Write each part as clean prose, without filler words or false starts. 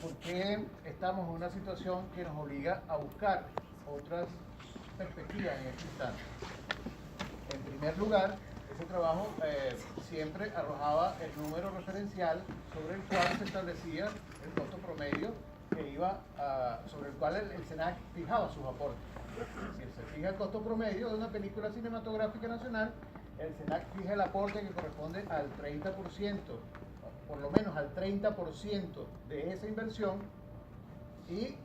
por qué estamos en una situación que nos obliga a buscar otras perspectivas en este instante. En primer lugar, ese trabajo siempre arrojaba el número referencial sobre el cual se establecía el costo promedio que iba sobre el cual el SENAC fijaba sus aportes. Si se fija el costo promedio de una película cinematográfica nacional, el SENAC fija el aporte que corresponde al 30%, por lo menos al 30% de esa inversión, y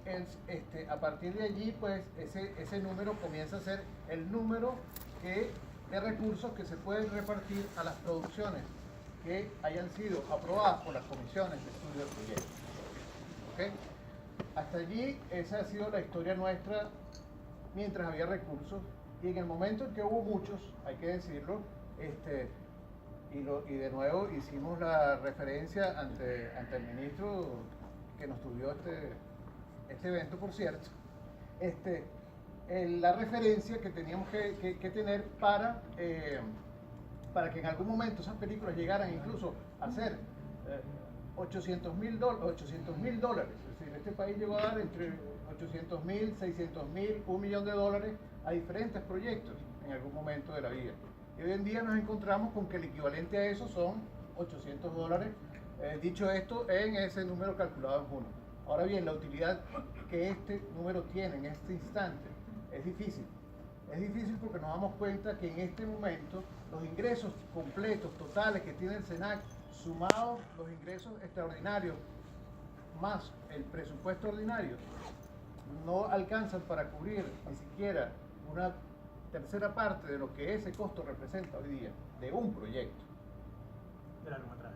a partir de allí, pues ese número comienza a ser el número de recursos que se pueden repartir a las producciones que hayan sido aprobadas por las comisiones de estudio del proyecto. ¿Okay? Hasta allí esa ha sido la historia nuestra mientras había recursos, y en el momento en que hubo muchos, hay que decirlo, y de nuevo hicimos la referencia ante el ministro que nos tuvió este evento, por cierto, la referencia que teníamos que tener para que en algún momento esas películas llegaran incluso a ser $800,000, es decir, este país llegó a dar entre $800,000, $600,000, $1 millón a diferentes proyectos en algún momento de la vida. Y hoy en día nos encontramos con que el equivalente a eso son $800, dicho esto en ese número calculado en junio. Ahora bien, la utilidad que este número tiene en este instante es difícil. Es difícil porque nos damos cuenta que en este momento los ingresos completos, totales que tiene el SENAC, sumados los ingresos extraordinarios más el presupuesto ordinario, no alcanzan para cubrir ni siquiera una tercera parte de lo que ese costo representa hoy día de un proyecto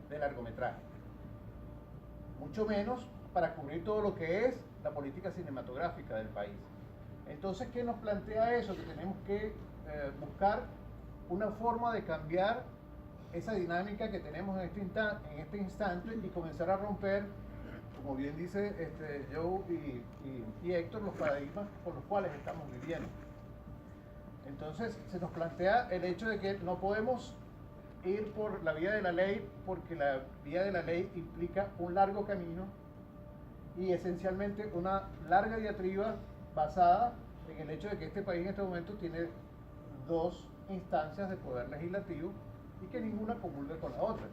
de largometraje. Mucho menos para cubrir todo lo que es la política cinematográfica del país. Entonces, ¿qué nos plantea eso? Que tenemos que buscar una forma de cambiar esa dinámica que tenemos en este instante y comenzar a romper, como bien dice Joe y Héctor, los paradigmas por los cuales estamos viviendo. Entonces, se nos plantea el hecho de que no podemos ir por la vía de la ley, porque la vía de la ley implica un largo camino y esencialmente una larga diatriba basada en el hecho de que este país en este momento tiene dos instancias de poder legislativo y que ninguna comulga con la otra.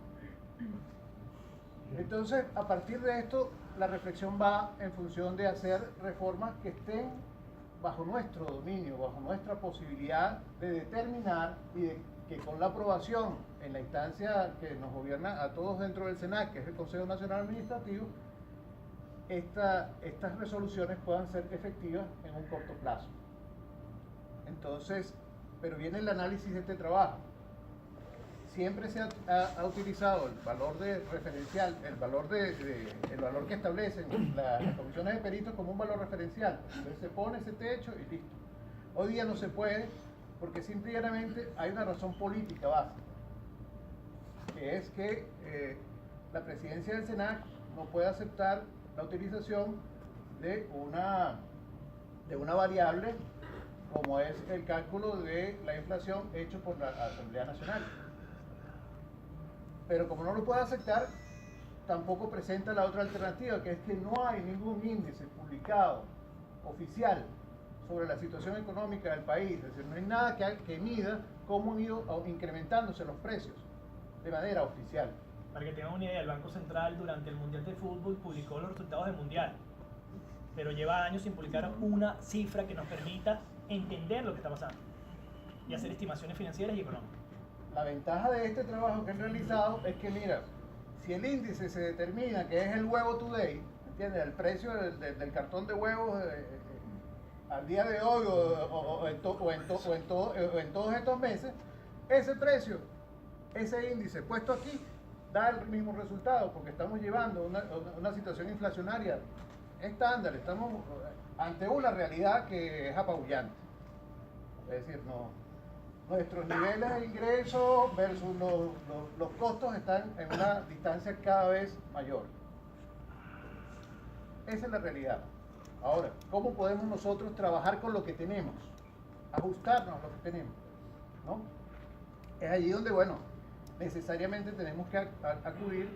Entonces, a partir de esto, la reflexión va en función de hacer reformas que estén bajo nuestro dominio, bajo nuestra posibilidad de determinar, y de que con la aprobación en la instancia que nos gobierna a todos dentro del SENAC, que es el Consejo Nacional Administrativo, estas resoluciones puedan ser efectivas en un corto plazo. Entonces, pero viene el análisis de este trabajo. Siempre se ha utilizado el valor de referencial, el valor que establecen las comisiones de peritos como un valor referencial. Entonces se pone ese techo y listo. Hoy día no se puede porque simplemente hay una razón política básica, que es que la presidencia del SENAC no puede aceptar la utilización de una variable como es el cálculo de la inflación hecho por la Asamblea Nacional. Pero como no lo puede aceptar, tampoco presenta la otra alternativa, que es que no hay ningún índice publicado oficial sobre la situación económica del país. Es decir, no hay nada que mida cómo han ido incrementándose los precios de manera oficial. Para que tengan una idea, el Banco Central durante el Mundial de Fútbol publicó los resultados del Mundial, pero lleva años sin publicar una cifra que nos permita entender lo que está pasando y hacer estimaciones financieras y económicas. La ventaja de este trabajo que han realizado es que, mira, si el índice se determina que es el huevo today, ¿entiendes? El precio del cartón de huevos al día de hoy o en todos estos meses, ese precio, ese índice puesto aquí, da el mismo resultado, porque estamos llevando una situación inflacionaria estándar, estamos ante una realidad que es apabullante. Es decir, nuestros niveles de ingresos versus los costos están en una distancia cada vez mayor. Esa es la realidad. Ahora, ¿cómo podemos nosotros trabajar con lo que tenemos? Ajustarnos a lo que tenemos, ¿no? Es allí donde, bueno, necesariamente tenemos que acudir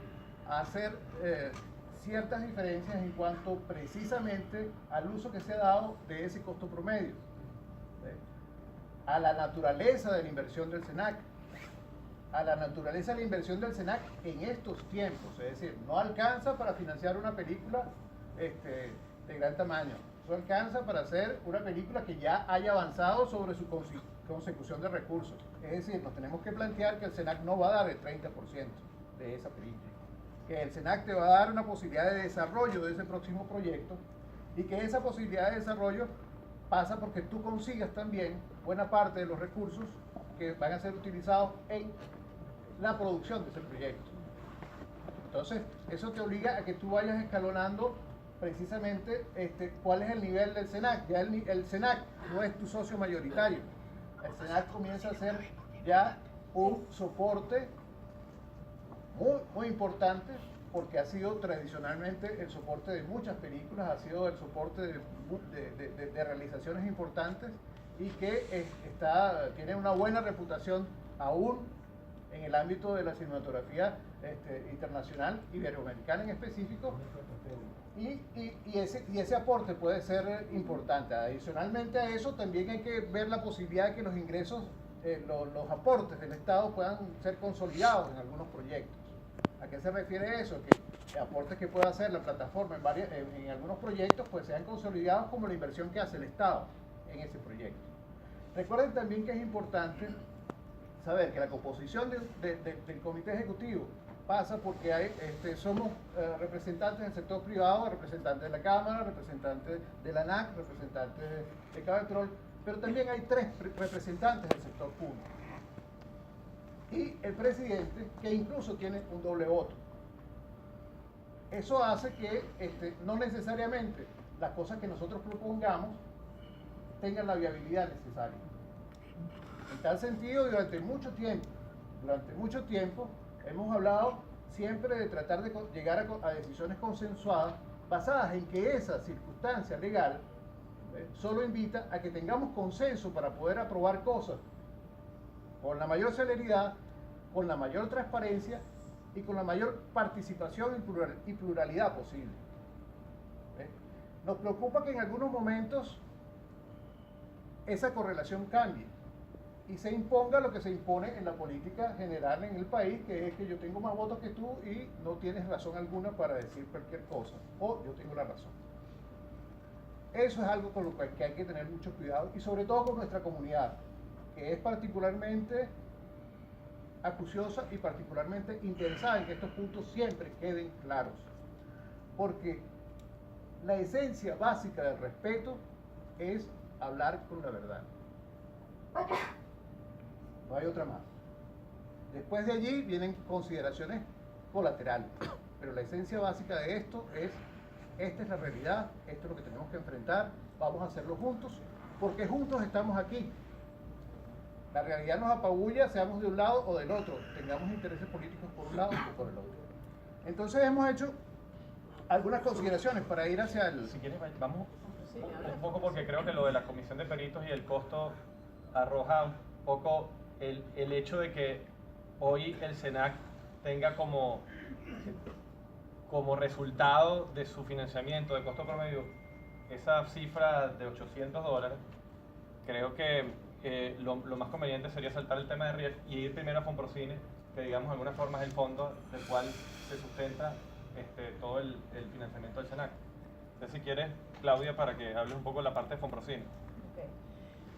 a hacer ciertas diferencias en cuanto precisamente al uso que se ha dado de ese costo promedio, a la naturaleza de la inversión del SENAC, a la naturaleza de la inversión del SENAC en estos tiempos, es decir, no alcanza para financiar una película de gran tamaño, no alcanza para hacer una película que ya haya avanzado sobre su consecución de recursos, es decir, nos tenemos que plantear que el SENAC no va a dar el 30% de esa película, que el SENAC te va a dar una posibilidad de desarrollo de ese próximo proyecto y que esa posibilidad de desarrollo pasa porque tú consigas también buena parte de los recursos que van a ser utilizados en la producción de ese proyecto. Entonces, eso te obliga a que tú vayas escalonando precisamente cuál es el nivel del SENAC. Ya el SENAC no es tu socio mayoritario. El SENAC comienza a ser ya un soporte muy, muy importante, porque ha sido tradicionalmente el soporte de muchas películas, ha sido el soporte de realizaciones importantes y que tiene una buena reputación aún en el ámbito de la cinematografía internacional, iberoamericana en específico, y ese aporte puede ser importante. Adicionalmente a eso, también hay que ver la posibilidad de que los ingresos, los aportes del Estado puedan ser consolidados en algunos proyectos. ¿A qué se refiere eso? Que aportes que pueda hacer la plataforma en algunos proyectos pues sean consolidados como la inversión que hace el Estado en ese proyecto. Recuerden también que es importante saber que la composición del comité ejecutivo pasa porque somos representantes del sector privado, representantes de la Cámara, representantes de la ANAC, representantes de Cabetrol, pero también hay 3 representantes del sector público. Y el presidente, que incluso tiene un doble voto. Eso hace que no necesariamente las cosas que nosotros propongamos tengan la viabilidad necesaria. En tal sentido, durante mucho tiempo, hemos hablado siempre de tratar de llegar a decisiones consensuadas basadas en que esa circunstancia legal solo invita a que tengamos consenso para poder aprobar cosas con la mayor celeridad, con la mayor transparencia y con la mayor participación y pluralidad posible. Nos preocupa que en algunos momentos esa correlación cambie y se imponga lo que se impone en la política general en el país, que es que yo tengo más votos que tú y no tienes razón alguna para decir cualquier cosa, o yo tengo la razón. Eso es algo con lo que hay que tener mucho cuidado, y sobre todo con nuestra comunidad, que es particularmente acuciosa y particularmente interesada en que estos puntos siempre queden claros, porque la esencia básica del respeto es hablar con la verdad. No hay otra más. Después de allí vienen consideraciones colaterales, pero la esencia básica de esto es: esta es la realidad, esto es lo que tenemos que enfrentar, vamos a hacerlo juntos, porque juntos estamos aquí. La realidad nos apabulla, seamos de un lado o del otro, tengamos intereses políticos por un lado o por el otro. Entonces hemos hecho algunas consideraciones para ir hacia el... Si quieres, vamos un poco, porque creo que lo de la comisión de peritos y el costo arroja un poco el hecho de que hoy el SENAC tenga como resultado de su financiamiento de costo promedio esa cifra de $800. Creo que lo más conveniente sería saltar el tema de RIEF y ir primero a Fonprocine, que digamos de alguna forma es el fondo del cual se sustenta todo el financiamiento del SENAC. Entonces, si quieres, Claudia, para que hables un poco de la parte de Fonprocine. Okay.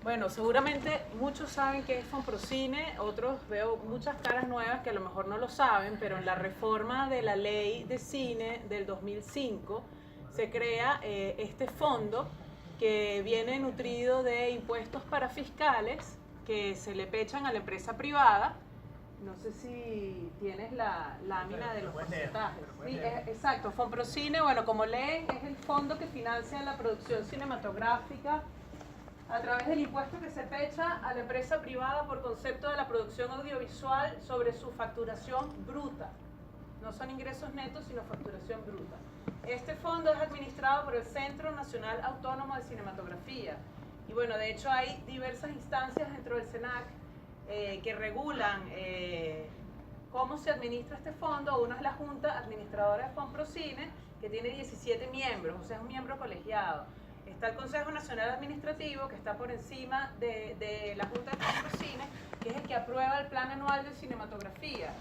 Bueno, seguramente muchos saben qué es Fonprocine, otros veo muchas caras nuevas que a lo mejor no lo saben, pero en la reforma de la ley de cine del 2005 se crea este fondo que viene nutrido de impuestos para fiscales que se le pechan a la empresa privada. No sé si tienes la lámina de los porcentajes. Sí, exacto. Fonprocine, bueno, como leen, es el fondo que financia la producción cinematográfica a través del impuesto que se pecha a la empresa privada por concepto de la producción audiovisual sobre su facturación bruta. No son ingresos netos, sino facturación bruta. Este fondo es administrado por el Centro Nacional Autónomo de Cinematografía. Y bueno, de hecho hay diversas instancias dentro del SENAC que regulan cómo se administra este fondo. Uno es la Junta Administradora de Fonprocine, que que tiene 17 miembros, o sea, es un miembro colegiado. Está el Consejo Nacional Administrativo, que está por encima de la Junta de Fonprocine, que es el que aprueba el Plan Anual de Cinematografía.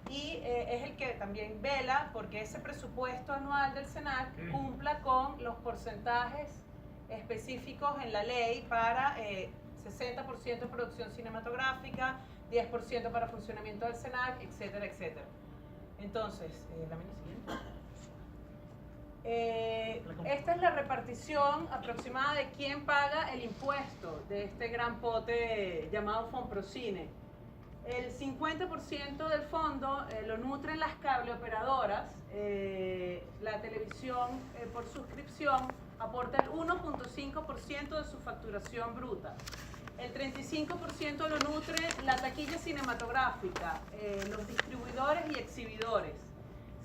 Y es el que también vela porque ese presupuesto anual del SENAC cumpla con los porcentajes específicos en la ley para 60% producción cinematográfica, 10% para funcionamiento del SENAC, etcétera, etcétera. Entonces, lámina siguiente. Esta es la repartición aproximada de quién paga el impuesto de este gran pote llamado Fonprocine. El 50% del fondo lo nutren las cableoperadoras, la televisión por suscripción aporta el 1.5% de su facturación bruta. El 35% lo nutre la taquilla cinematográfica, los distribuidores y exhibidores.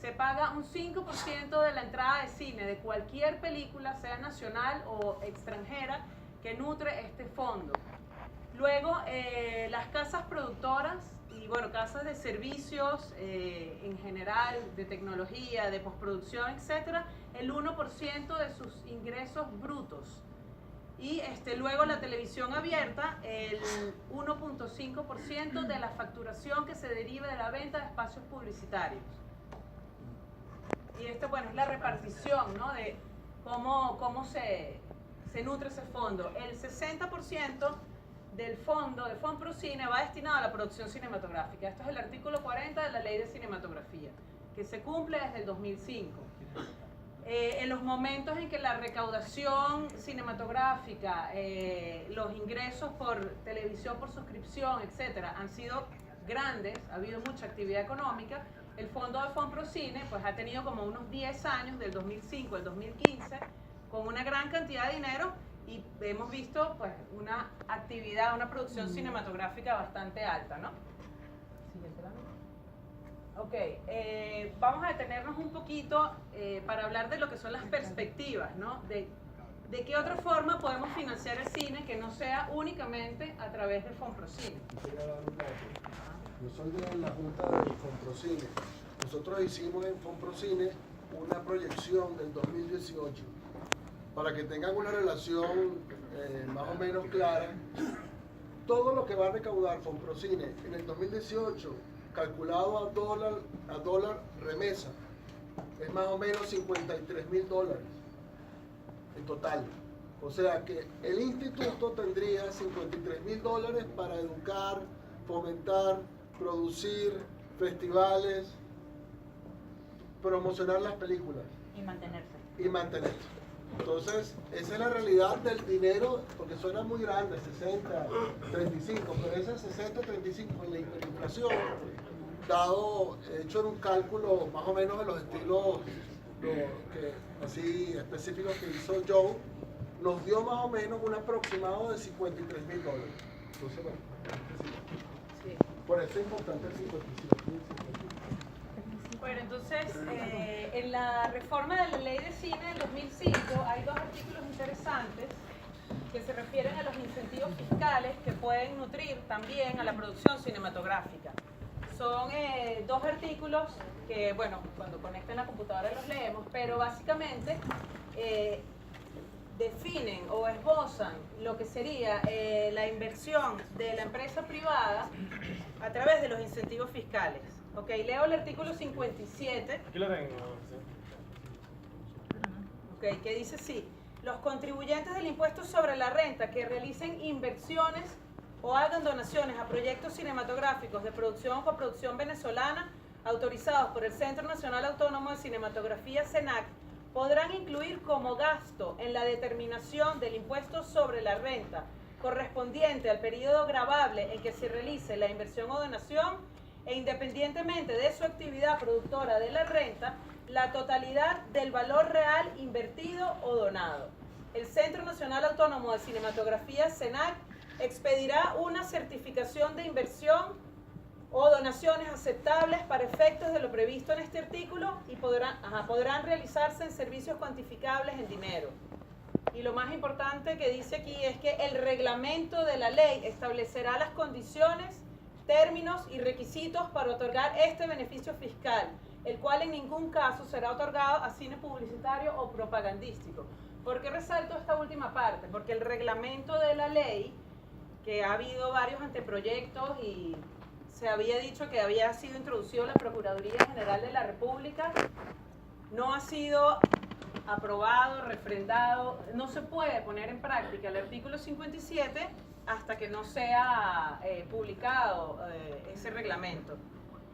Se paga un 5% de la entrada de cine de cualquier película, sea nacional o extranjera, que nutre este fondo. Luego, las casas productoras y bueno, casas de servicios en general, de tecnología, de postproducción, etcétera, el 1% de sus ingresos brutos. Y luego la televisión abierta, el 1.5% de la facturación que se derive de la venta de espacios publicitarios. Y bueno, es la repartición, ¿no?, de cómo se nutre ese fondo. El 60% del fondo de Fonprocine va destinado a la producción cinematográfica. Esto es el artículo 40 de la Ley de Cinematografía, que se cumple desde el 2005. En los momentos en que la recaudación cinematográfica, los ingresos por televisión, por suscripción, etcétera, han sido grandes, ha habido mucha actividad económica, el fondo de Fonprocine pues ha tenido como unos 10 años, del 2005 al 2015, con una gran cantidad de dinero y hemos visto pues una actividad, una producción cinematográfica bastante alta, ¿no? Siguiente lámina. Ok, vamos a detenernos un poquito para hablar de lo que son las perspectivas, ¿no? De qué otra forma podemos financiar el cine que no sea únicamente a través del Fonprocine. Yo soy de la Junta del Fonprocine. Nosotros hicimos en Fonprocine una proyección del 2018 para que tengan una relación más o menos clara. Todo lo que va a recaudar Fonprocine en el 2018, calculado a dólar remesa, es más o menos $53.000 en total. O sea que el instituto tendría $53.000 para educar, fomentar, producir festivales, promocionar las películas Y mantenerse. Entonces, esa es la realidad del dinero, porque suena muy grande, 60, 35, pero ese 60, 35 con la hiperinflación, hecho en un cálculo más o menos de los estilos así específicos que hizo Joe, nos dio más o menos un aproximado de $53.000. Entonces, bueno, Sí. por eso es importante el 55. Bueno, entonces, en la reforma de la Ley de Cine del 2005 hay dos artículos interesantes que se refieren a los incentivos fiscales que pueden nutrir también a la producción cinematográfica. Son dos artículos que, bueno, cuando conecten la computadora los leemos, pero básicamente definen o esbozan lo que sería la inversión de la empresa privada a través de los incentivos fiscales. Ok, leo el artículo 57. Aquí lo tengo. Ok, que dice así: los contribuyentes del impuesto sobre la renta que realicen inversiones o hagan donaciones a proyectos cinematográficos de producción o coproducción venezolana autorizados por el Centro Nacional Autónomo de Cinematografía, CENAC, podrán incluir como gasto en la determinación del impuesto sobre la renta correspondiente al periodo gravable en que se realice la inversión o donación, e independientemente de su actividad productora de la renta, la totalidad del valor real invertido o donado. El Centro Nacional Autónomo de Cinematografía, CENAC, expedirá una certificación de inversión o donaciones aceptables para efectos de lo previsto en este artículo y podrán realizarse en servicios cuantificables en dinero. Y lo más importante que dice aquí es que el reglamento de la ley establecerá las condiciones, términos y requisitos para otorgar este beneficio fiscal, el cual en ningún caso será otorgado a cine publicitario o propagandístico. ¿Por qué resalto esta última parte? Porque el reglamento de la ley, que ha habido varios anteproyectos y se había dicho que había sido introducido en la Procuraduría General de la República, no ha sido aprobado, refrendado, no se puede poner en práctica el artículo 57 hasta que no sea publicado ese reglamento.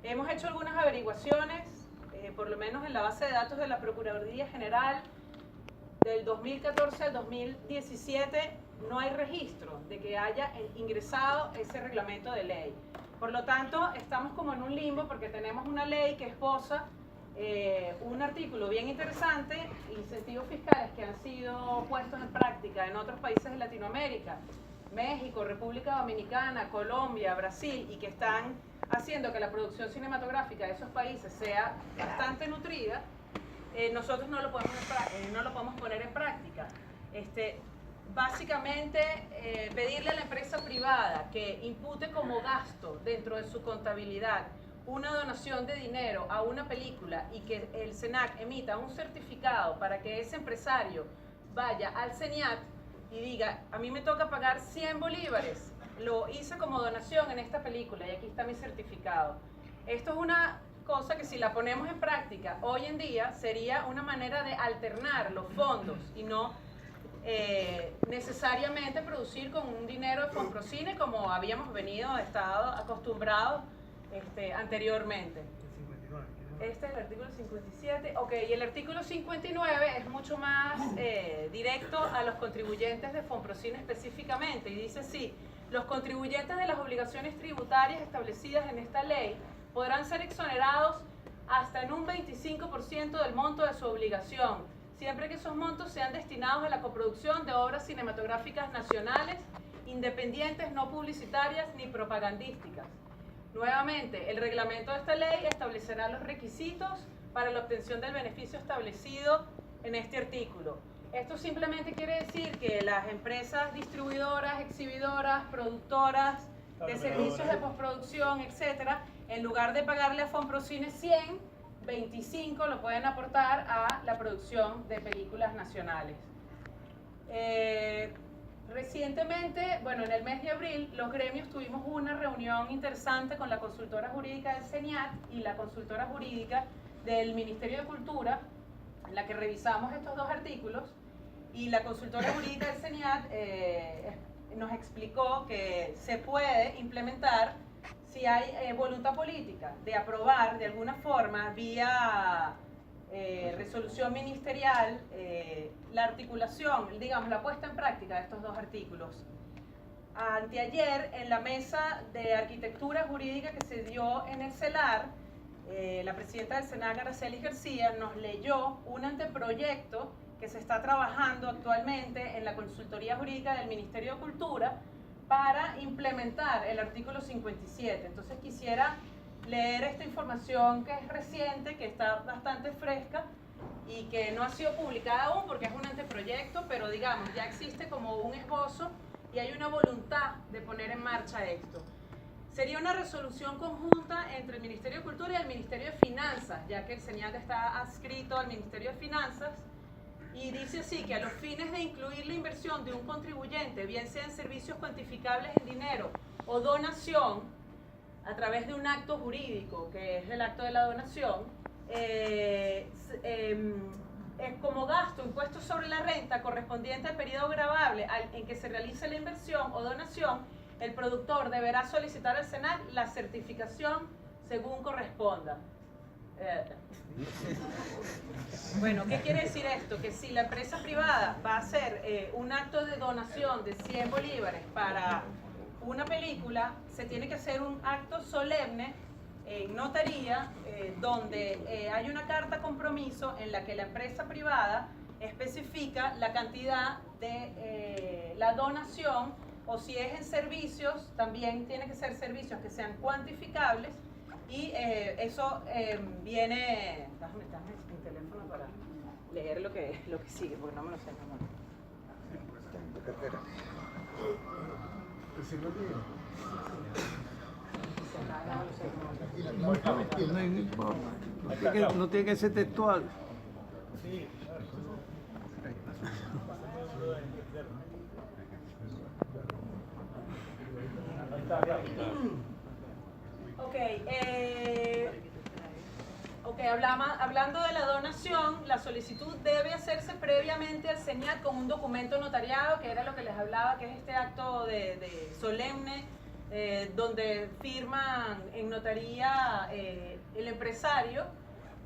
Hemos hecho algunas averiguaciones, por lo menos en la base de datos de la Procuraduría General, del 2014 al 2017 no hay registro de que haya ingresado ese reglamento de ley. Por lo tanto, estamos como en un limbo porque tenemos una ley que esboza un artículo bien interesante, incentivos fiscales que han sido puestos en práctica en otros países de Latinoamérica, México, República Dominicana, Colombia, Brasil, y que están haciendo que la producción cinematográfica de esos países sea bastante nutrida. Nosotros no lo podemos poner en práctica. Básicamente, pedirle a la empresa privada que impute como gasto dentro de su contabilidad una donación de dinero a una película y que el SENAC emita un certificado para que ese empresario vaya al CENIAT y diga, a mí me toca pagar 100 bolívares, lo hice como donación en esta película y aquí está mi certificado. Esto es una cosa que si la ponemos en práctica hoy en día sería una manera de alternar los fondos y no necesariamente producir con un dinero de Fonprocine como habíamos estado acostumbrados anteriormente. Este es el artículo 57. Ok, y el artículo 59 es mucho más directo a los contribuyentes de Fonprocine específicamente y dice así: los contribuyentes de las obligaciones tributarias establecidas en esta ley podrán ser exonerados hasta en un 25% del monto de su obligación, siempre que esos montos sean destinados a la coproducción de obras cinematográficas nacionales, independientes, no publicitarias ni propagandísticas. Nuevamente, el reglamento de esta ley establecerá los requisitos para la obtención del beneficio establecido en este artículo. Esto simplemente quiere decir que las empresas distribuidoras, exhibidoras, productoras de servicios de postproducción, etcétera, en lugar de pagarle a Fonprocine 100, 25 lo pueden aportar a la producción de películas nacionales. Recientemente, bueno, en el mes de abril, los gremios tuvimos una reunión interesante con la consultora jurídica del CENIAT y la consultora jurídica del Ministerio de Cultura, en la que revisamos estos dos artículos, y la consultora jurídica del CENIAT nos explicó que se puede implementar si hay voluntad política de aprobar de alguna forma vía resolución ministerial la articulación, digamos, la puesta en práctica de estos dos artículos. Anteayer, en la mesa de arquitectura jurídica que se dio en el CELAR, la presidenta del SENAC, Araceli García, nos leyó un anteproyecto que se está trabajando actualmente en la consultoría jurídica del Ministerio de Cultura para implementar el artículo 57. Entonces quisiera leer esta información que es reciente, que está bastante fresca y que no ha sido publicada aún porque es un anteproyecto, pero digamos, ya existe como un esbozo y hay una voluntad de poner en marcha esto. Sería una resolución conjunta entre el Ministerio de Cultura y el Ministerio de Finanzas, ya que el CENIAT está adscrito al Ministerio de Finanzas, y dice así que a los fines de incluir la inversión de un contribuyente, bien sean servicios cuantificables en dinero o donación, a través de un acto jurídico, que es el acto de la donación, como gasto impuesto sobre la renta correspondiente al periodo gravable en que se realice la inversión o donación, el productor deberá solicitar al SENAC la certificación según corresponda. Bueno, ¿qué quiere decir esto? Que si la empresa privada va a hacer un acto de donación de 100 bolívares para una película, se tiene que hacer un acto solemne en notaría donde hay una carta compromiso en la que la empresa privada especifica la cantidad de la donación, o si es en servicios, también tiene que ser servicios que sean cuantificables, y eso viene... Déjame mi teléfono para leer lo que sigue, porque no me lo sé, no. Y no importa. No tiene que ser textual. Sí, claro. Hablando de la donación, la solicitud debe hacerse previamente al CENIAT con un documento notariado, que era lo que les hablaba, que es este acto de solemne, donde firman en notaría el empresario,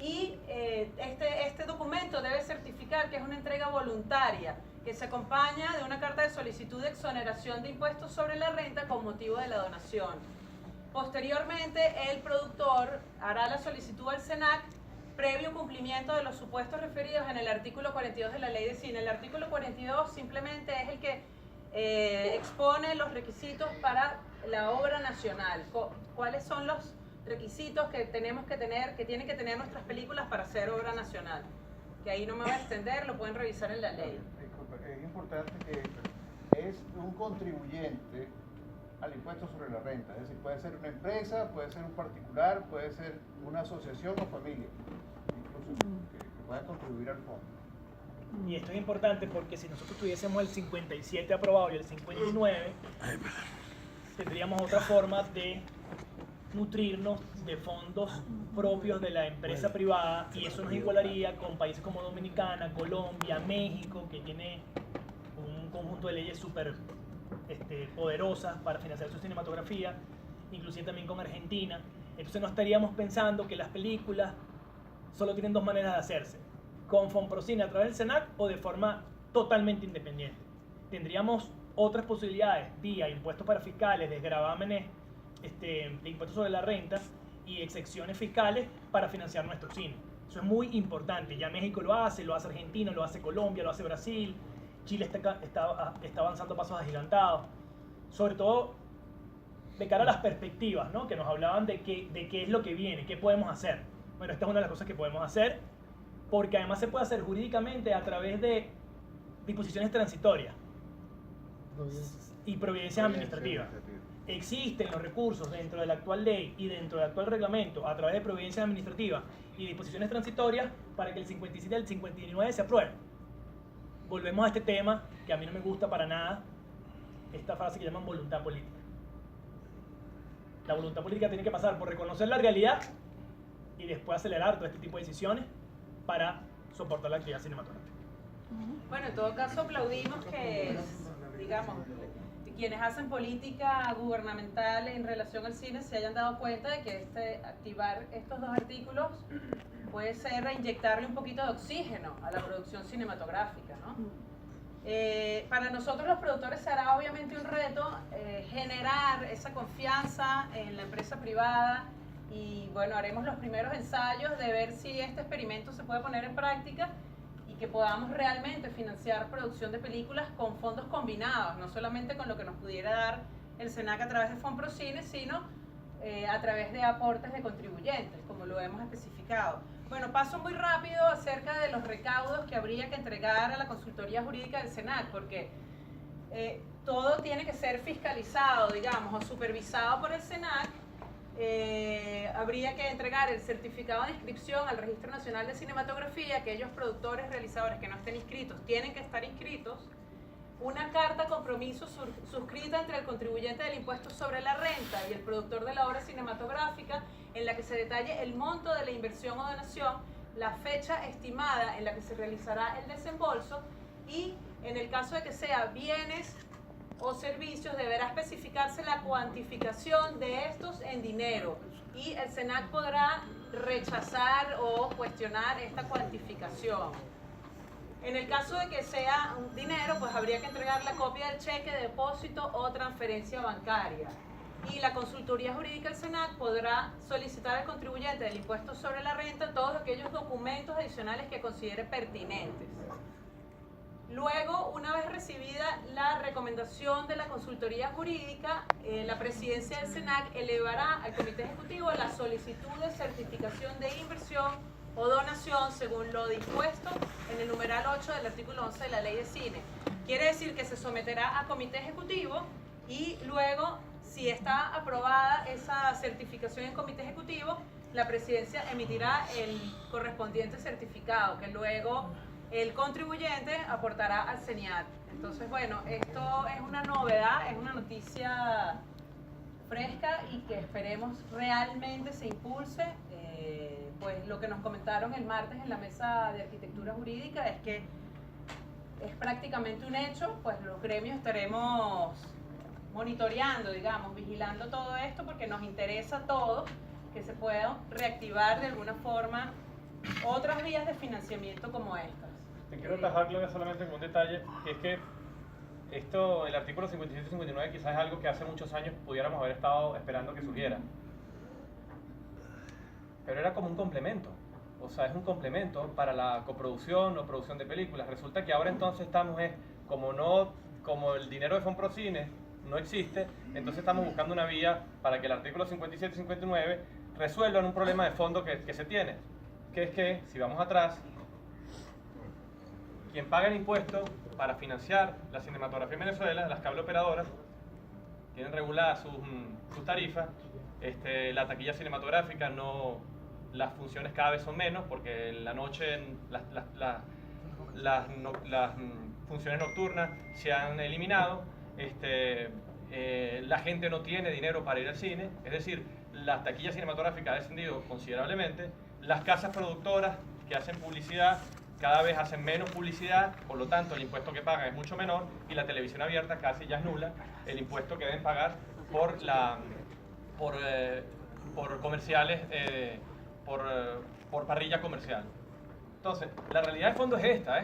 y este documento debe certificar que es una entrega voluntaria, que se acompaña de una carta de solicitud de exoneración de impuestos sobre la renta con motivo de la donación. Posteriormente, el productor hará la solicitud al SENAC previo cumplimiento de los supuestos referidos en el artículo 42 de la Ley de Cine. El artículo 42 simplemente es el que expone los requisitos para la obra nacional. ¿Cuáles son los requisitos que tenemos que tener, que tienen que tener nuestras películas para ser obra nacional? Que ahí no me voy a extender, lo pueden revisar en la ley. Disculpe, es importante que es un contribuyente al impuesto sobre la renta, es decir, puede ser una empresa, puede ser un particular, puede ser una asociación o familia, incluso que pueda contribuir al fondo. Y esto es importante porque si nosotros tuviésemos el 57 aprobado y el 59, tendríamos otra forma de nutrirnos de fondos propios de la empresa privada, y eso nos igualaría con países como Dominicana, Colombia, México, que tiene un conjunto de leyes súper poderosas para financiar su cinematografía, inclusive también con Argentina. Entonces no estaríamos pensando que las películas solo tienen dos maneras de hacerse: con Fonprocine a través del SENAC o de forma totalmente independiente. Tendríamos otras posibilidades vía impuestos para fiscales, desgravámenes de impuestos sobre la renta y excepciones fiscales para financiar nuestro cine. Eso es muy importante. Ya México lo hace Argentina, lo hace Colombia, lo hace Brasil. Chile está avanzando a pasos agigantados, sobre todo de cara a las perspectivas, ¿no? Que nos hablaban de qué es lo que viene, qué podemos hacer. Bueno, esta es una de las cosas que podemos hacer, porque además se puede hacer jurídicamente a través de disposiciones transitorias y providencias administrativas. Existen los recursos dentro de la actual ley y dentro del actual reglamento a través de providencias administrativas y disposiciones transitorias para que el 57 y el 59 se aprueben. Volvemos a este tema que a mí no me gusta para nada, esta frase que llaman voluntad política. La voluntad política tiene que pasar por reconocer la realidad y después acelerar todo este tipo de decisiones para soportar la actividad cinematográfica. Bueno, en todo caso aplaudimos que, digamos, quienes hacen política gubernamental en relación al cine se hayan dado cuenta de que activar estos dos artículos puede ser reinyectarle un poquito de oxígeno a la producción cinematográfica, ¿no? Para nosotros los productores será obviamente un reto generar esa confianza en la empresa privada, y bueno, haremos los primeros ensayos de ver si este experimento se puede poner en práctica y que podamos realmente financiar producción de películas con fondos combinados, no solamente con lo que nos pudiera dar el SENAC a través de Fonprocine, sino a través de aportes de contribuyentes, como lo hemos especificado. Bueno, paso muy rápido acerca de los recaudos que habría que entregar a la consultoría jurídica del SENAC, porque todo tiene que ser fiscalizado, digamos, o supervisado por el SENAC. Habría que entregar el certificado de inscripción al Registro Nacional de Cinematografía. Aquellos productores, realizadores que no estén inscritos tienen que estar inscritos. Una carta compromiso suscrita entre el contribuyente del impuesto sobre la renta y el productor de la obra cinematográfica, en la que se detalle el monto de la inversión o donación, la fecha estimada en la que se realizará el desembolso, y en el caso de que sea bienes o servicios deberá especificarse la cuantificación de estos en dinero, y el SENAC podrá rechazar o cuestionar esta cuantificación. En el caso de que sea un dinero, pues habría que entregar la copia del cheque de depósito o transferencia bancaria. Y la consultoría jurídica del SENAC podrá solicitar al contribuyente del impuesto sobre la renta todos aquellos documentos adicionales que considere pertinentes. Luego, una vez recibida la recomendación de la consultoría jurídica, la presidencia del SENAC elevará al comité ejecutivo la solicitud de certificación de inversión o donación según lo dispuesto en el numeral 8 del artículo 11 de la Ley de Cine. Quiere decir que se someterá a comité ejecutivo, y luego, si está aprobada esa certificación en comité ejecutivo, la presidencia emitirá el correspondiente certificado que luego el contribuyente aportará al CENIAT. Entonces, bueno, esto es una novedad, es una noticia fresca y que esperemos realmente se impulse. Pues lo que nos comentaron el martes en la mesa de arquitectura jurídica es que es prácticamente un hecho, pues los gremios estaremos monitoreando, digamos, vigilando todo esto porque nos interesa a todos que se puedan reactivar de alguna forma otras vías de financiamiento como estas. Te quiero atajar, Claudia, solamente con un detalle, que es que esto, el artículo 57 y 59 quizás es algo que hace muchos años pudiéramos haber estado esperando que surgiera. Pero era como un complemento. O sea, es un complemento para la coproducción o producción de películas. Resulta que ahora entonces estamos, como el dinero de Fonprocine no existe, entonces estamos buscando una vía para que el artículo 57 y 59 resuelvan un problema de fondo que se tiene. Que es que, si vamos atrás, quien paga el impuesto para financiar la cinematografía en Venezuela, las cable operadoras, tienen reguladas sus tarifas, la taquilla cinematográfica las funciones cada vez son menos porque en la noche las funciones nocturnas se han eliminado, la gente no tiene dinero para ir al cine, es decir, la taquilla cinematográfica ha descendido considerablemente, las casas productoras que hacen publicidad cada vez hacen menos publicidad, por lo tanto el impuesto que pagan es mucho menor y la televisión abierta casi ya es nula el impuesto que deben pagar por comerciales, por parrilla comercial. Entonces, la realidad de fondo es esta,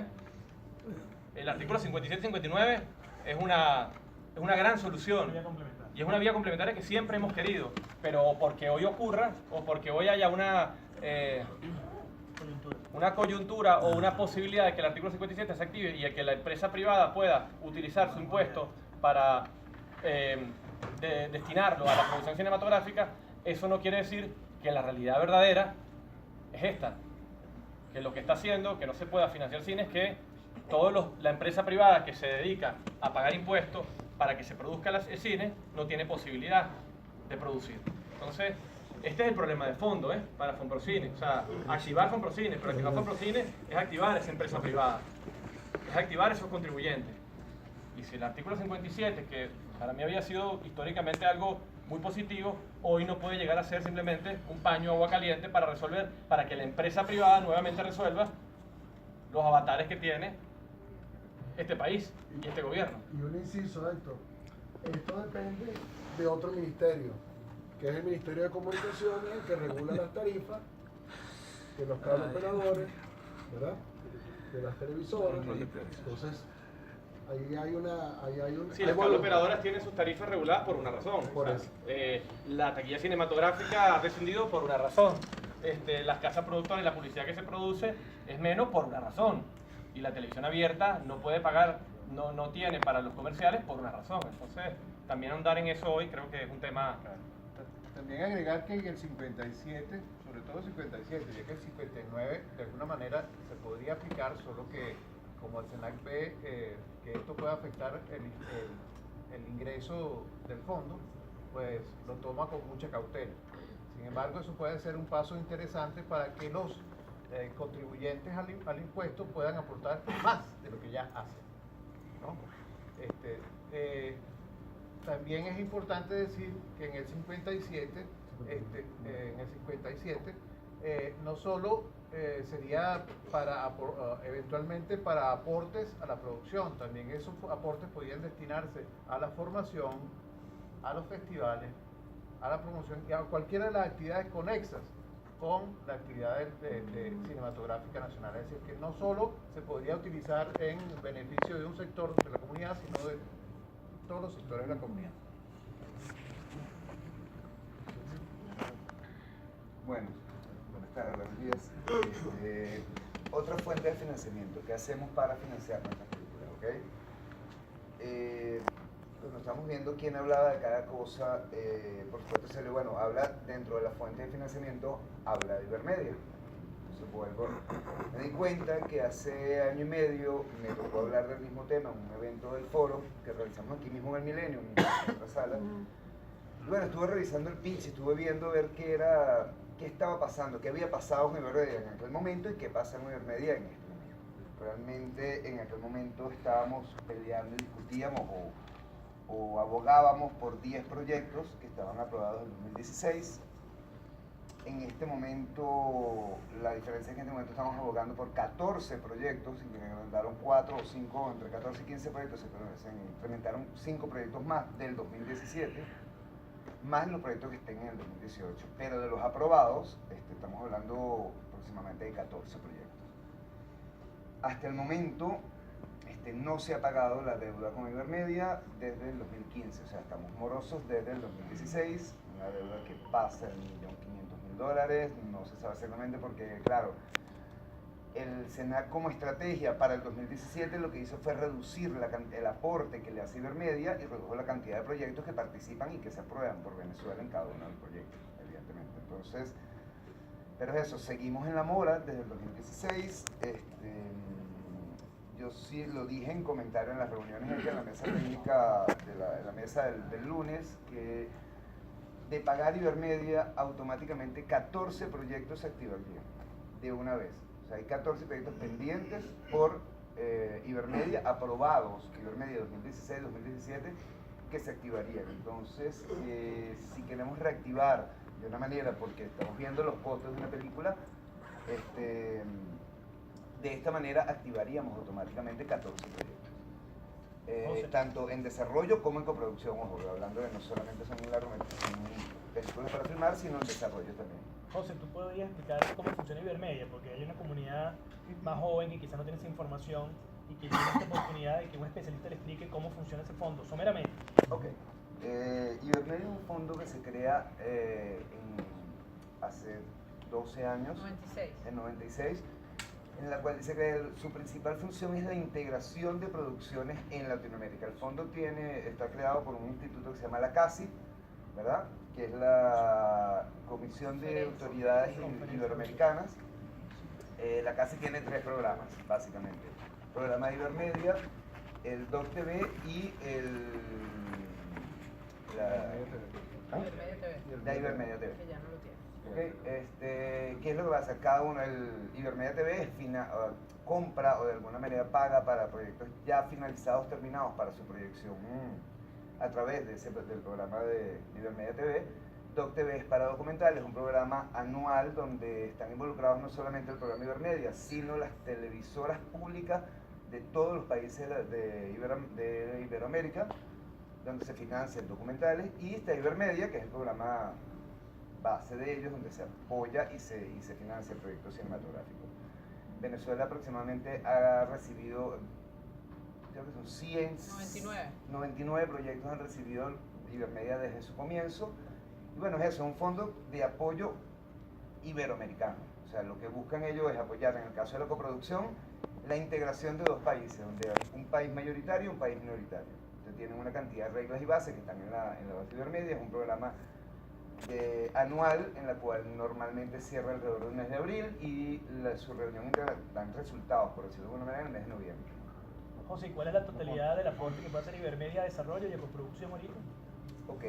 El artículo 57-59 es una gran solución y es una vía complementaria que siempre hemos querido, pero porque hoy ocurra o porque hoy haya una coyuntura o una posibilidad de que el artículo 57 se active y de que la empresa privada pueda utilizar su impuesto para destinarlo a la producción cinematográfica, eso no quiere decir que la realidad verdadera es esta, que lo que está haciendo que no se pueda financiar cine es que la empresa privada que se dedica a pagar impuestos para que se produzca el cine no tiene posibilidad de producir. Entonces, este es el problema de fondo, para Fonprocine. O sea, activar Fonprocine, pero activar Fonprocine es activar esa empresa privada, es activar esos contribuyentes. Y si el artículo 57, que para mí había sido históricamente algo muy positivo, hoy no puede llegar a ser simplemente un paño de agua caliente para que la empresa privada nuevamente resuelva los avatares que tiene este país y este gobierno. Y un inciso, Héctor, esto depende de otro ministerio, que es el Ministerio de Comunicaciones, el que regula las tarifas de los cable operadores, ¿verdad? De las televisoras. Entonces, ahí hay un... Sí, las cable operadoras tienen sus tarifas reguladas por una razón. Por eso. La taquilla cinematográfica ha descendido por una razón. Las casas productoras y la publicidad que se produce es menos por una razón. Y la televisión abierta no puede pagar, no tiene para los comerciales por una razón. Entonces, también ahondar en eso hoy creo que es un tema... También agregar que en el 57, sobre todo el 57, ya que el 59 de alguna manera se podría aplicar, solo que como el SENAC ve que esto puede afectar el ingreso del fondo, pues lo toma con mucha cautela. Sin embargo, eso puede ser un paso interesante para que los contribuyentes al impuesto puedan aportar más de lo que ya hacen, ¿no? También es importante decir que en el 57, no solo sería eventualmente para aportes a la producción, también esos aportes podrían destinarse a la formación, a los festivales, a la promoción y a cualquiera de las actividades conexas con la actividad cinematográfica nacional. Es decir, que no solo se podría utilizar en beneficio de un sector de la comunidad, sino de todos los sectores de la comunidad. Bueno, buenas tardes, buenos días. Otra fuente de financiamiento. ¿Qué hacemos para financiar nuestras películas? ¿Okay? Bueno, estamos viendo quién hablaba de cada cosa. Por supuesto, habla dentro de la fuente de financiamiento, habla de Ibermedia. Me di cuenta que hace año y medio me tocó hablar del mismo tema en un evento del foro que realizamos aquí mismo en el Milenio, en otra sala. Y bueno, estuve revisando el pitch, estuve viendo ver qué era qué estaba pasando, qué había pasado con Ibermedia en aquel momento y qué pasa en Ibermedia en este momento. Realmente en aquel momento estábamos peleando y discutíamos o abogábamos por 10 proyectos que estaban aprobados en 2016. En este momento, la diferencia es que en este momento estamos abogando por 14 proyectos, y se implementaron 4 o 5, entre 14 y 15 proyectos, se implementaron 5 proyectos más del 2017, más los proyectos que estén en el 2018. Pero de los aprobados, estamos hablando aproximadamente de 14 proyectos. Hasta el momento, no se ha pagado la deuda con Ibermedia desde el 2015, o sea, estamos morosos desde el 2016, una deuda que pasa el $1.500.000, no se sabe exactamente porque, claro, el SENAC como estrategia para el 2017 lo que hizo fue reducir el aporte que le hace Ibermedia y redujo la cantidad de proyectos que participan y que se aprueban por Venezuela en cada uno de los proyectos, evidentemente. Entonces, pero eso, seguimos en la mora desde el 2016, yo sí lo dije en comentario en las reuniones en la mesa técnica, en la mesa del lunes, que de pagar Ibermedia, automáticamente 14 proyectos se activarían de una vez. O sea, hay 14 proyectos pendientes por Ibermedia, aprobados, Ibermedia 2016-2017, que se activarían. Entonces, si queremos reactivar de una manera, porque estamos viendo los costos de una película, de esta manera activaríamos automáticamente 14 proyectos. Tanto en desarrollo como en coproducción, ojo, hablando de no solamente son películas para filmar, sino en desarrollo también. José, ¿tú podrías explicar cómo funciona Ibermedia? Porque hay una comunidad más joven que quizás no tiene esa información y que tiene esta oportunidad de que un especialista le explique cómo funciona ese fondo, someramente. Ok. Ibermedia es un fondo que se crea hace 12 años, 96. en 96, en la cual dice que su principal función es la integración de producciones en Latinoamérica. El fondo está creado por un instituto que se llama la CASI, ¿verdad? Que es la Comisión de Autoridades Iberoamericanas. La CASI tiene 3 programas, básicamente. El programa de Ibermedia, el DocTV y la Ibermedia TV. Que ya no lo tiene. Okay, ¿qué es lo que pasa? Cada uno, el Ibermedia TV compra o de alguna manera paga para proyectos ya finalizados, terminados para su proyección a través del programa de Ibermedia TV. DocTV es para documentales, un programa anual donde están involucrados no solamente el programa Ibermedia, sino las televisoras públicas de todos los países de Iberoamérica, donde se financian documentales, y está Ibermedia, que es el programa base de ellos, donde se apoya y se financia el proyecto cinematográfico. Venezuela aproximadamente ha recibido, creo que son 99 proyectos han recibido Ibermedia desde su comienzo. Y bueno, es eso, un fondo de apoyo iberoamericano. O sea, lo que buscan ellos es apoyar, en el caso de la coproducción, la integración de dos países, donde hay un país mayoritario y un país minoritario. Entonces tienen una cantidad de reglas y bases que están en la base de Ibermedia. Es un programa anual en la cual normalmente cierra alrededor del mes de abril y su reunión dan resultados, por decirlo de alguna manera, en el mes de noviembre. José, ¿cuál es la totalidad del aporte que puede hacer Ibermedia a desarrollo y a coproducción ahorita? Ok,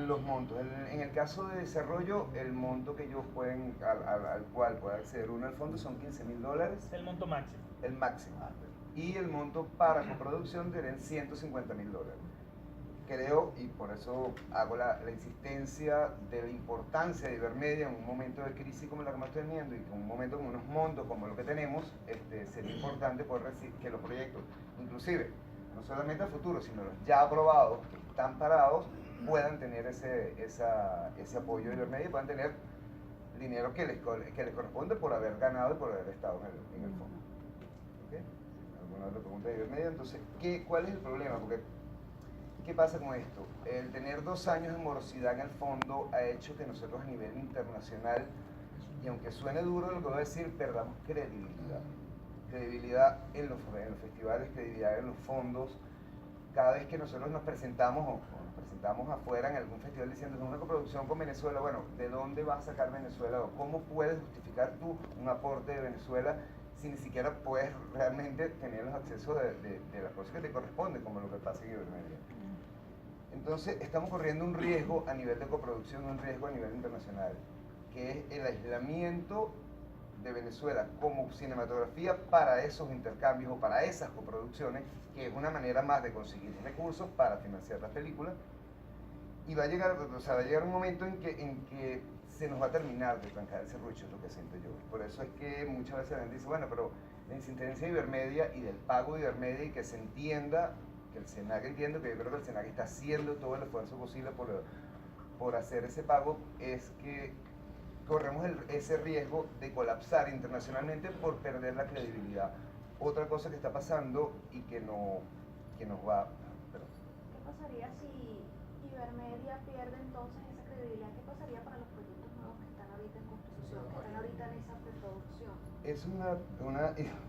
los montos. En el caso de desarrollo, el monto que ellos pueden, al cual puede acceder uno al fondo son $15.000. Es el monto máximo. El máximo. Y el monto para coproducción serían $150.000. Creo, y por eso hago la insistencia de la importancia de Ibermedia en un momento de crisis como la que estamos teniendo y en un momento con unos montos como lo que tenemos, sería importante poder decir que los proyectos, inclusive, no solamente a futuro, sino los ya aprobados, que están parados, puedan tener ese apoyo de Ibermedia y puedan tener dinero que les corresponde por haber ganado y por haber estado en el fondo. ¿Okay? ¿Alguna otra pregunta de Ibermedia? Entonces, ¿cuál es el problema? Porque ¿qué pasa con esto? El tener 2 años de morosidad en el fondo ha hecho que nosotros a nivel internacional, y aunque suene duro lo que voy a decir, perdamos credibilidad. Credibilidad en los festivales, credibilidad en los fondos. Cada vez que nosotros nos presentamos o nos presentamos afuera en algún festival diciendo que es una coproducción con Venezuela, bueno, ¿de dónde va a sacar Venezuela? ¿O cómo puedes justificar tú un aporte de Venezuela si ni siquiera puedes realmente tener los accesos de las cosas que te corresponden, como lo que pasa en Ibermedia? Entonces, estamos corriendo un riesgo a nivel de coproducción, un riesgo a nivel internacional, que es el aislamiento de Venezuela como cinematografía para esos intercambios o para esas coproducciones, que es una manera más de conseguir recursos para financiar las películas. Y va a llegar, o sea, va a llegar un momento en que se nos va a terminar de trancar ese rucho, es lo que siento yo. Por eso es que muchas veces la gente dice, bueno, pero la insistencia de Ibermedia y del pago de Ibermedia, y que se entienda, que el SENAC entienda, que yo creo que el SENAC está haciendo todo el esfuerzo posible por hacer ese pago, es que corremos ese riesgo de colapsar internacionalmente por perder la credibilidad. Otra cosa que está pasando y que nos va... Perdón. ¿Qué pasaría si Ibermedia pierde entonces esa credibilidad? ¿Qué pasaría para los proyectos nuevos que están ahorita en construcción, que están ahorita en esa preproducción? Es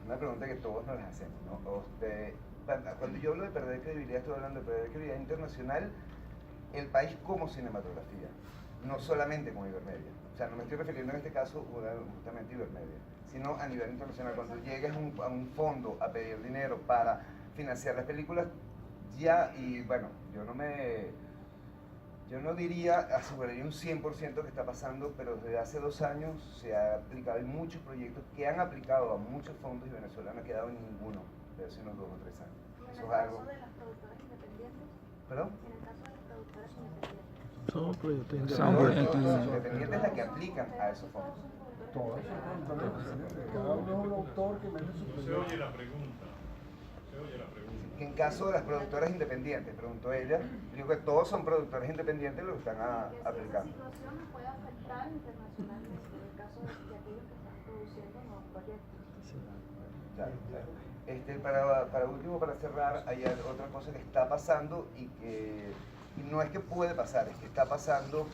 una pregunta que todos nos hacemos, ¿no? Cuando yo hablo de perder credibilidad, estoy hablando de perder credibilidad internacional, el país como cinematografía, no solamente con Ibermedia. O sea, no me estoy refiriendo en este caso justamente a Ibermedia, sino a nivel internacional. Cuando llegues a un fondo a pedir dinero para financiar las películas, ya, y bueno, yo no diría, aseguraría un 100% que está pasando, pero desde hace 2 años se ha aplicado, hay muchos proyectos que han aplicado a muchos fondos y Venezuela no ha quedado en ninguno de hace unos 2 o 3 años. ¿Y en Eso el es caso algo... de las productoras independientes? ¿Perdón? En el caso de las productoras independientes. Son proyectos Todas independientes. independientes las que aplican a esos fondos. Todos son productores independientes. Cada uno es un autor que mete su No se oye la pregunta. Se oye la pregunta. Que en caso de las productoras independientes, preguntó ella, digo que todos son productores independientes los que están Que si aplicando. esa situación nos puede afectar internacionalmente en el caso de aquellos que están produciendo nuevos proyectos. Claro. Para último, para cerrar, hay otra cosa que está pasando y no es que puede pasar, es que está pasando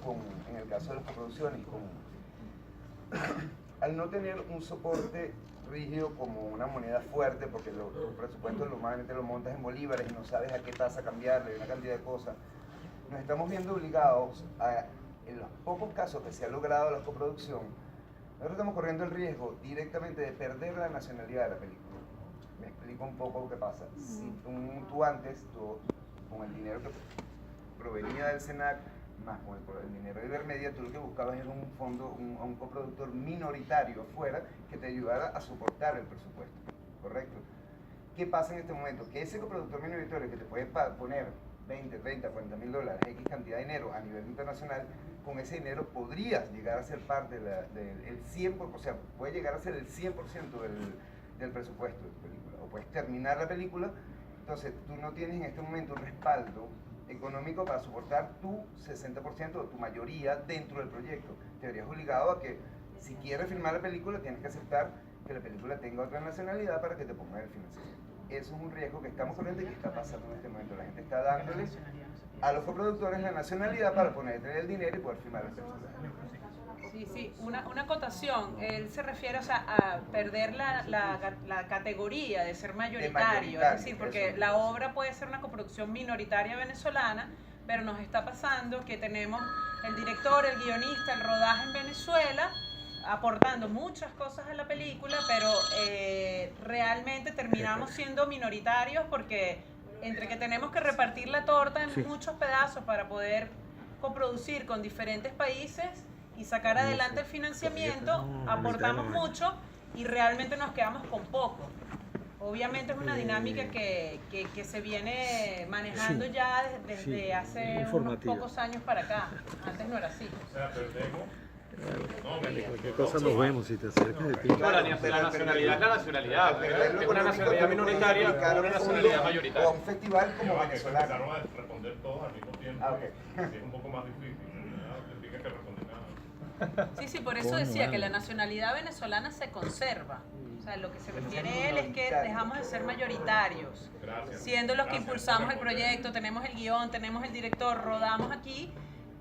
en el caso de las coproducciones, al no tener un soporte rígido como una moneda fuerte, porque tu presupuesto normalmente lo montas en bolívares y no sabes a qué tasa cambiarle, una cantidad de cosas, nos estamos viendo obligados en los pocos casos que se ha logrado la coproducción, nosotros estamos corriendo el riesgo directamente de perder la nacionalidad de la película. Me explico un poco qué pasa. Si tú antes, con el dinero que provenía del SENAC, más con el dinero de Ibermedia, tú lo que buscabas era un fondo, un coproductor minoritario afuera que te ayudara a soportar el presupuesto, ¿correcto? ¿Qué pasa en este momento? Que ese coproductor minoritario que te puede poner 20, 30, 40 mil dólares, X cantidad de dinero a nivel internacional, con ese dinero podrías llegar a ser parte del 100%, o sea, puede llegar a ser el 100% del presupuesto de tu película, o puedes terminar la película, entonces tú no tienes en este momento un respaldo económico para soportar tu 60% o tu mayoría dentro del proyecto. Te verías obligado a que si quieres filmar la película tienes que aceptar que la película tenga otra nacionalidad para que te pongan el financiamiento. Eso es un riesgo que estamos corriendo y que está pasando en este momento. La gente está dándole a los coproductores la nacionalidad para ponerle el dinero y poder filmar las películas. Sí, una acotación. Él se refiere, o sea, a perder la categoría de ser mayoritario. Es decir, porque eso. la obra puede ser una coproducción minoritaria venezolana, pero nos está pasando que tenemos el director, el guionista, el rodaje en Venezuela, aportando muchas cosas a la película, pero realmente terminamos siendo minoritarios porque entre que tenemos que repartir la torta en muchos pedazos para poder coproducir con diferentes países y sacar adelante el financiamiento, aportamos mucho y realmente nos quedamos con poco. Obviamente es una dinámica que se viene manejando ya desde hace unos pocos años para acá. Antes no era así. O sea, perdemos. Cualquier cosa nos vemos si te acercas de ti. No, la nacionalidad es la nacionalidad. Es una nacionalidad minoritaria o una nacionalidad mayoritaria. O un festival como Que venezolano. empezaron a responder todos al mismo tiempo. Sí, es un poco más difícil. ¿No? Te tienes que responder nada. Sí, por eso decía que la nacionalidad venezolana se conserva. O sea, lo que se refiere él es que dejamos de ser mayoritarios, siendo los que impulsamos el proyecto, tenemos el guión, tenemos el director, rodamos aquí,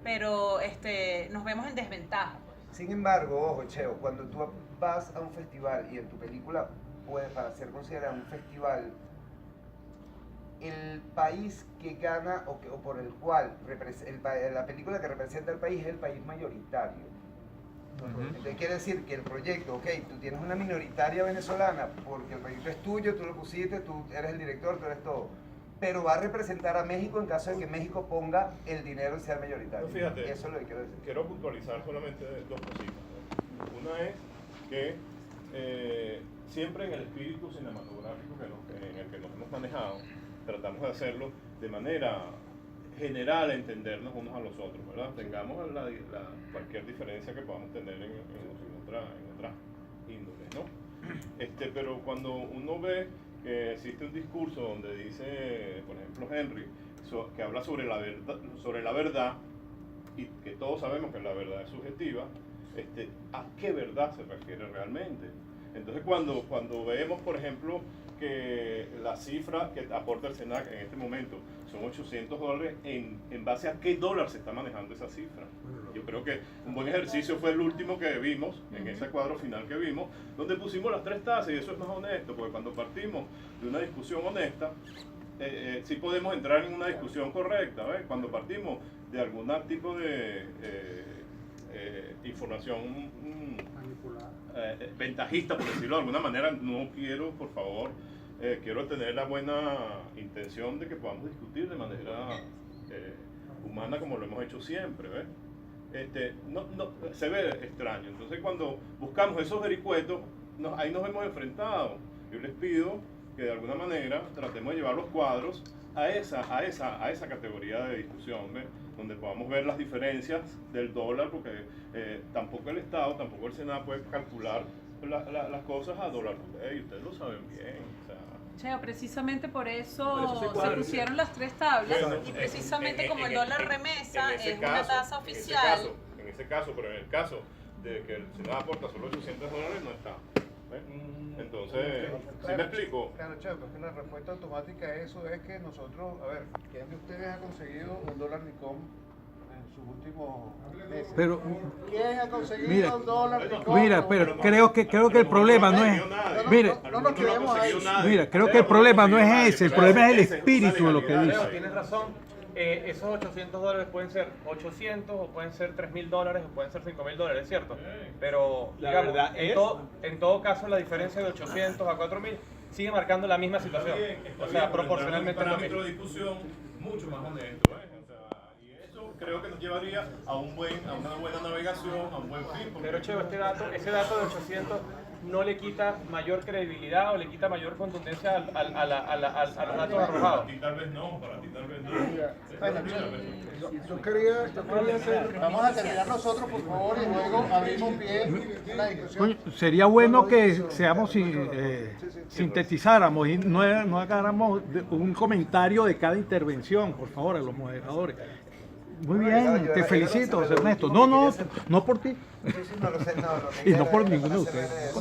pero nos vemos en desventaja. Sin embargo, ojo, Cheo, cuando tú vas a un festival y en tu película puede, para ser considerada un festival, el país que gana o por el cual la película que representa al país es el país mayoritario. Entonces quiere decir que el proyecto, ok, tú tienes una minoritaria venezolana porque el proyecto es tuyo, tú lo pusiste, tú eres el director, tú eres todo. pero va a representar a México en caso de que México ponga el dinero y sea mayoritario. No, fíjate, eso es lo que quiero decir. Quiero puntualizar solamente dos cositas, ¿no? Una es que siempre en el espíritu cinematográfico en el que nos hemos manejado, tratamos de hacerlo de manera general, entendernos unos a los otros, ¿verdad? Tengamos cualquier diferencia que podamos tener en otras índoles, ¿no? Pero cuando uno ve que existe un discurso donde dice, por ejemplo, Henry, que habla sobre la verdad, y que todos sabemos que la verdad es subjetiva, ¿a qué verdad se refiere realmente? Entonces cuando vemos, por ejemplo, que la cifra que aporta el SENAC en este momento son $800, ¿en base a qué dólar se está manejando esa cifra? Yo creo que un buen ejercicio fue el último que vimos, en ese cuadro final que vimos, donde pusimos las 3 tasas, y eso es más honesto, porque cuando partimos de una discusión honesta, sí podemos entrar en una discusión correcta, ¿ves? Cuando partimos de algún tipo de información ventajista, por decirlo de alguna manera, no quiero, por favor, quiero tener la buena intención de que podamos discutir de manera humana como lo hemos hecho siempre, ¿ves? Se ve extraño. Entonces cuando buscamos esos vericuetos, ahí nos hemos enfrentado. Yo les pido que de alguna manera tratemos de llevar los cuadros a esa categoría de discusión, ¿ves? Donde podamos ver las diferencias del dólar, porque tampoco el Estado, tampoco el Senado puede calcular las cosas a dólar, y ustedes lo saben bien. Cheo, precisamente por eso se pusieron las 3 tablas, y precisamente como el dólar remesa es una tasa oficial. En ese caso, pero en el caso de que el Senado aporta solo $800 no está. ¿Ves? Entonces, ¿sí me explico? Claro, Cheo, porque la respuesta automática a eso es que nosotros, a ver, ¿quién de ustedes ha conseguido un dólar Nicom en sus últimos meses? Pero, ¿quién ha conseguido mira, un dólar Nicom? mira, pero creo que el problema no es, mire, no nos quedemos ahí. mira, creo que el problema no es ese, el problema es el espíritu de lo que dice. Tienes razón. Esos $800 pueden ser 800 o pueden ser $3.000 o pueden ser $5.000, ¿cierto? Pero digamos, en todo caso la diferencia de 800 a 4.000 sigue marcando la misma situación. O sea, proporcionalmente es un parámetro de discusión mucho más honesto, y eso creo que nos llevaría a una buena navegación, a un buen fin. Pero Cheo, ese dato de 800 no le quita mayor credibilidad o le quita mayor contundencia a los datos arrojados. Para ti tal vez no, para ti tal vez no. Yo quería hacer... Vamos a terminar nosotros, por favor, y luego abrimos pie a la discusión. Coño, sería bueno que sintetizáramos y no hagáramos un comentario de cada intervención, por favor, a los moderadores. Muy bien, te felicito, José Ernesto. No por ti. No lo sé, Y no por ninguno de ustedes.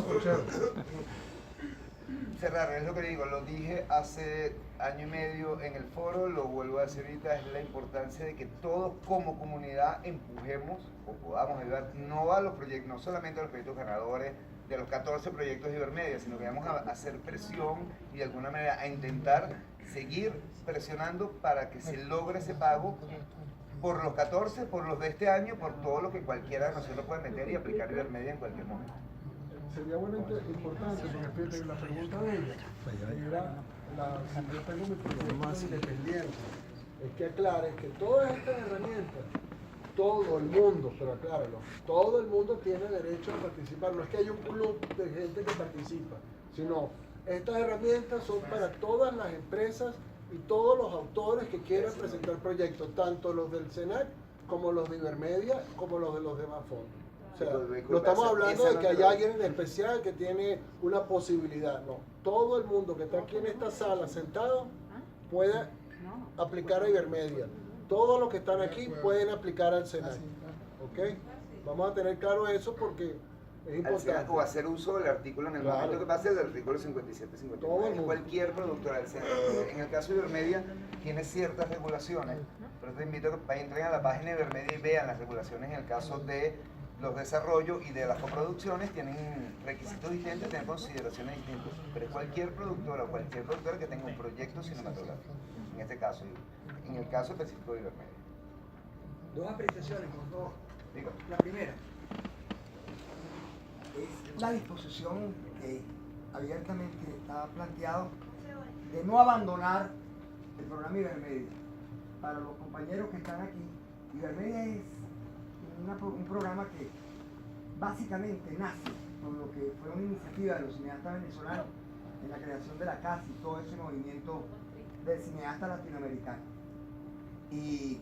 Cerrar, es lo que digo, lo dije hace año y medio en el foro, lo vuelvo a decir ahorita, es la importancia de que todos como comunidad empujemos o podamos ayudar, no a los proyectos, no solamente a los proyectos ganadores de los 14 proyectos de Ibermedia, sino que vamos a hacer presión y de alguna manera a intentar seguir presionando para que se logre ese pago por los 14, por los de este año, por todo lo que cualquiera de nosotros puede meter y aplicar Ibermedia en cualquier momento. Sería importante, porque la pregunta de ella era, si yo tengo mi proyecto independiente, es que aclares que todas estas herramientas, todo el mundo, pero acláralo, todo el mundo tiene derecho a participar, no es que haya un club de gente que participa, sino estas herramientas son para todas las empresas y todos los autores que quieran presentar proyectos, tanto los del SENAC como los de Ibermedia, como los de los demás fondos. O sea, no estamos hablando de que hay alguien en especial que tiene una posibilidad, no. Todo el mundo que está aquí en esta sala sentado puede aplicar a Ibermedia. Todos los que están aquí pueden aplicar al SENAC. ¿Ok? Vamos a tener claro eso porque es importante. O hacer uso del artículo en el momento que pase del artículo 57-59. Cualquier productora del SENAC. En el caso de Ibermedia tiene ciertas regulaciones, pero te invito a que entren a la página de Ibermedia y vean las regulaciones en el caso de los desarrollos y de las coproducciones. Tienen requisitos distintos, tienen consideraciones distintas, pero es cualquier productora o cualquier productora que tenga un proyecto cinematográfico, en este caso, en el caso específico de Ibermedia. Dos apreciaciones, por favor. Digo. La primera es la disposición que abiertamente estaba planteado de no abandonar el programa Ibermedia. Para los compañeros que están aquí, Ibermedia es un programa que básicamente nace con lo que fue una iniciativa de los cineastas venezolanos en la creación de la casa y todo ese movimiento del cineasta latinoamericano. Y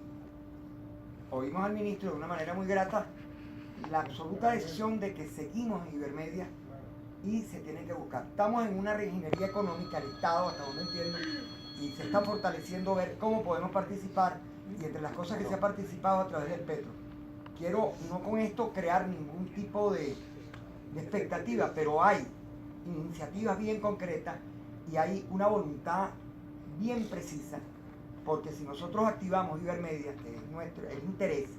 oímos al ministro de una manera muy grata la absoluta decisión de que seguimos en Ibermedia y se tiene que buscar. Estamos en una reingeniería económica del Estado, hasta donde entiendo, y se está fortaleciendo ver cómo podemos participar, y entre las cosas que se ha participado a través del Petro. Quiero no con esto crear ningún tipo de expectativa, pero hay iniciativas bien concretas y hay una voluntad bien precisa, porque si nosotros activamos Ibermedia, que es nuestro el interés,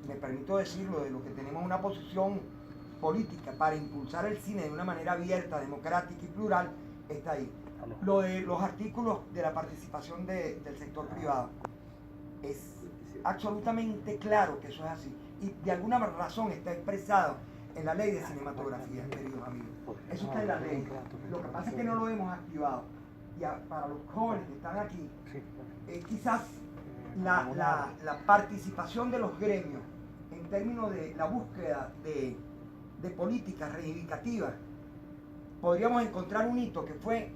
me permito decirlo, de lo que tenemos una posición política para impulsar el cine de una manera abierta, democrática y plural, está ahí. Lo de los artículos de la participación del sector privado, es absolutamente claro que eso es así, y de alguna razón está expresado en la ley de cinematografía, queridos amigos. Eso está en la ley. Lo que pasa es que no lo hemos activado. Y para los jóvenes que están aquí, quizás la participación de los gremios en términos de la búsqueda de políticas reivindicativas, podríamos encontrar un hito que fue